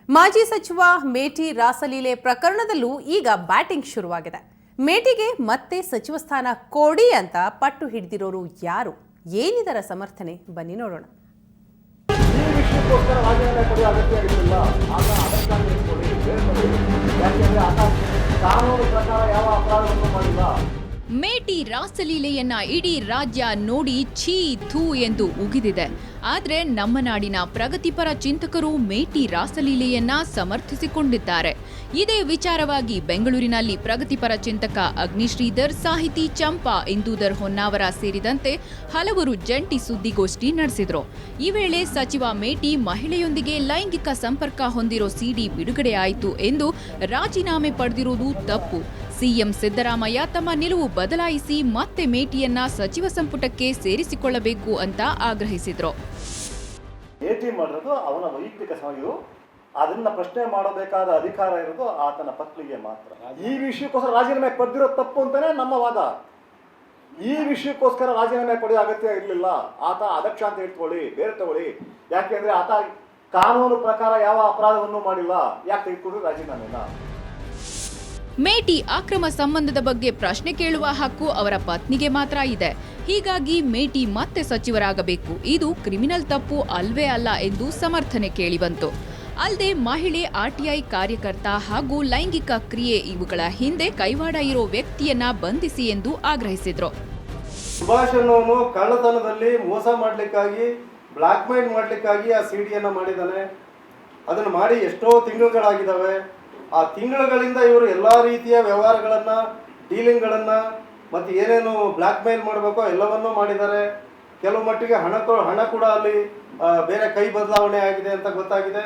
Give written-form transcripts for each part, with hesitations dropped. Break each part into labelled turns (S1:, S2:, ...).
S1: ಮಾಜಿ ಸಚಿವ ಮೇಟಿ ರಾಸಲೀಲೆ ಪ್ರಕರಣದಲ್ಲೂ ಈಗ ಬ್ಯಾಟಿಂಗ್ ಶುರುವಾಗಿದೆ. ಮೇಟಿಗೆ ಮತ್ತೆ ಸಚಿವ ಸ್ಥಾನ ಕೊಡಿ ಅಂತ ಪಟ್ಟು ಹಿಡಿದಿರೋರು ಯಾರು? ಏನಿದರ ಸಮರ್ಥನೆ? ಬನ್ನಿ ನೋಡೋಣ.
S2: ಮೇಟಿ ರಾಸಲೀಲೆಯನ್ನ ಇಡೀ ರಾಜ್ಯ ನೋಡಿ ಛೀ ಥೂ ಎಂದು ಉಗಿದಿದೆ. ಆದರೆ ನಮ್ಮ ನಾಡಿನ ಪ್ರಗತಿಪರ ಚಿಂತಕರು ಮೇಟಿ ರಾಸಲೀಲೆಯನ್ನ ಸಮರ್ಥಿಸಿಕೊಂಡಿದ್ದಾರೆ. ಇದೇ ವಿಚಾರವಾಗಿ ಬೆಂಗಳೂರಿನಲ್ಲಿ ಪ್ರಗತಿಪರ ಚಿಂತಕ ಅಗ್ನಿಶ್ರೀಧರ್, ಸಾಹಿತಿ ಚಂಪಾ ಇಂದೂಧರ್ ಹೊನ್ನಾವರ ಸೇರಿದಂತೆ ಹಲವರು ಜಂಟಿ ಸುದ್ದಿಗೋಷ್ಠಿ ನಡೆಸಿದ್ರು. ಈ ವೇಳೆ ಸಚಿವ ಮೇಟಿ ಮಹಿಳೆಯೊಂದಿಗೆ ಲೈಂಗಿಕ ಸಂಪರ್ಕ ಹೊಂದಿರೋ ಸಿಡಿ ಬಿಡುಗಡೆಯಾಯಿತು ಎಂದು ರಾಜೀನಾಮೆ ಪಡೆದಿರುವುದು ತಪ್ಪು. ಸಿಎಂ ಸಿದ್ದರಾಮಯ್ಯ ತಮ್ಮ ನಿಲುವು ಬದಲಾಯಿಸಿ ಮತ್ತೆ ಮೇಟಿಯನ್ನ ಸಚಿವ ಸಂಪುಟಕ್ಕೆ ಸೇರಿಸಿಕೊಳ್ಳಬೇಕು ಅಂತ ಆಗ್ರಹಿಸಿದ್ರು.
S3: ಮೇಟಿ ಮಾಡೋದು ಅವನ ವೈಯಕ್ತಿಕ ಸಮಯವು, ಅದನ್ನ ಪ್ರಶ್ನೆ ಮಾಡಬೇಕಾದ ಅಧಿಕಾರ ಇರೋದು ಆತನ ಪತ್ನಿಗೆ ಮಾತ್ರ. ಈ ವಿಷಯಕ್ಕೋಸ್ಕರ ರಾಜೀನಾಮೆ ಪಡೆದಿರೋ ತಪ್ಪು ಅಂತಾನೆ ನಮ್ಮ ವಾದ. ಈ ವಿಷಯಕ್ಕೋಸ್ಕರ ರಾಜೀನಾಮೆ ಪಡೆಯೋ ಅಗತ್ಯ ಇರಲಿಲ್ಲ. ಆತ ಅದಕ್ಷ ಅಂತ ಇಟ್ಕೊಳ್ಳಿ, ಬೇರೆ ತಗೊಳ್ಳಿ. ಯಾಕೆಂದ್ರೆ ಆತ ಕಾನೂನು ಪ್ರಕಾರ ಯಾವ ಅಪರಾಧವನ್ನು ಮಾಡಿಲ್ಲ. ಯಾಕೆ ತೆಗೆದುಕೊಂಡ್ರು ರಾಜೀನಾಮೆನ?
S2: ಮೇಟಿ ಅಕ್ರಮ ಸಂಬಂಧದ ಬಗ್ಗೆ ಪ್ರಶ್ನೆ ಕೇಳುವ ಹಕ್ಕು ಅವರ ಪತ್ನಿಗೆ ಮಾತ್ರ ಇದೆ. ಹೀಗಾಗಿ ಮೇಟಿ ಮತ್ತೆ ಸಚಿವರಾಗಬೇಕು. ಇದು ಕ್ರಿಮಿನಲ್ ತಪ್ಪು ಅಲ್ವೇ ಅಲ್ಲ ಎಂದು ಸಮರ್ಥನೆ ಕೇಳಿಬಂತು. ಅಲ್ಲದೆ ಮಹಿಳೆ, ಆರ್ಟಿಐ ಕಾರ್ಯಕರ್ತ ಹಾಗೂ ಲೈಂಗಿಕ ಕ್ರಿಯೆ ಇವುಗಳ ಹಿಂದೆ ಕೈವಾಡ ಇರೋ ವ್ಯಕ್ತಿಯನ್ನ ಬಂಧಿಸಿ ಎಂದು ಆಗ್ರಹಿಸಿದ್ರು.
S4: ಸುಭಾಷ್ ಅನ್ನೋನು ಕಳ್ಳತನದಲ್ಲಿ ಮೋಸ ಮಾಡಲಿಕ್ಕಾಗಿ, ಬ್ಲಾಕ್ ಮೇಲ್ ಮಾಡಲಿಕ್ಕಾಗಿ ಆ ಸಿಡಿಯನ್ನ ಮಾಡಿದ್ದಾನೆ. ಅದನ್ನು ಮಾಡಿ ಎಷ್ಟೋ ತಿಂಗಳುಗಳಾಗಿದ್ದಾವೆ. ಆ ತಿಂಗಳುಗಳಿಂದ ಇವರು ಎಲ್ಲ ರೀತಿಯ ವ್ಯವಹಾರಗಳನ್ನು, ಡೀಲಿಂಗ್ಗಳನ್ನು ಮತ್ತು ಏನೇನು ಬ್ಲ್ಯಾಕ್ ಮೇಲ್ ಮಾಡಬೇಕೋ ಎಲ್ಲವನ್ನೂ ಮಾಡಿದ್ದಾರೆ. ಕೆಲವು ಮಟ್ಟಿಗೆ ಹಣ ಕೂಡ ಅಲ್ಲಿ ಬೇರೆ ಕೈ ಬದಲಾವಣೆ ಆಗಿದೆ ಅಂತ ಗೊತ್ತಾಗಿದೆ.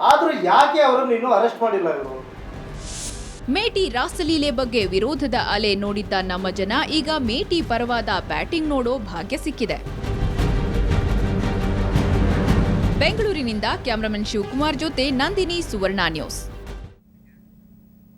S4: ಆದರೂ ಯಾಕೆ ಅವರನ್ನು ಇನ್ನೂ ಅರೆಸ್ಟ್ ಮಾಡಿಲ್ಲ ಇವರು?
S2: ಮೇಟಿ ರಾಸಲೀಲೆ ಬಗ್ಗೆ ವಿರೋಧದ ಅಲೆ ನೋಡಿದ್ದ ನಮ್ಮ ಜನ ಈಗ ಮೇಟಿ ಪರವಾದ ಬ್ಯಾಟಿಂಗ್ ನೋಡೋ ಭಾಗ್ಯ ಸಿಕ್ಕಿದೆ. ಬೆಂಗಳೂರಿನಿಂದ ಕ್ಯಾಮರಾಮನ್ ಶಿವಕುಮಾರ್ ಜೊತೆ ನಂದಿನಿ, ಸುವರ್ಣ ನ್ಯೂಸ್.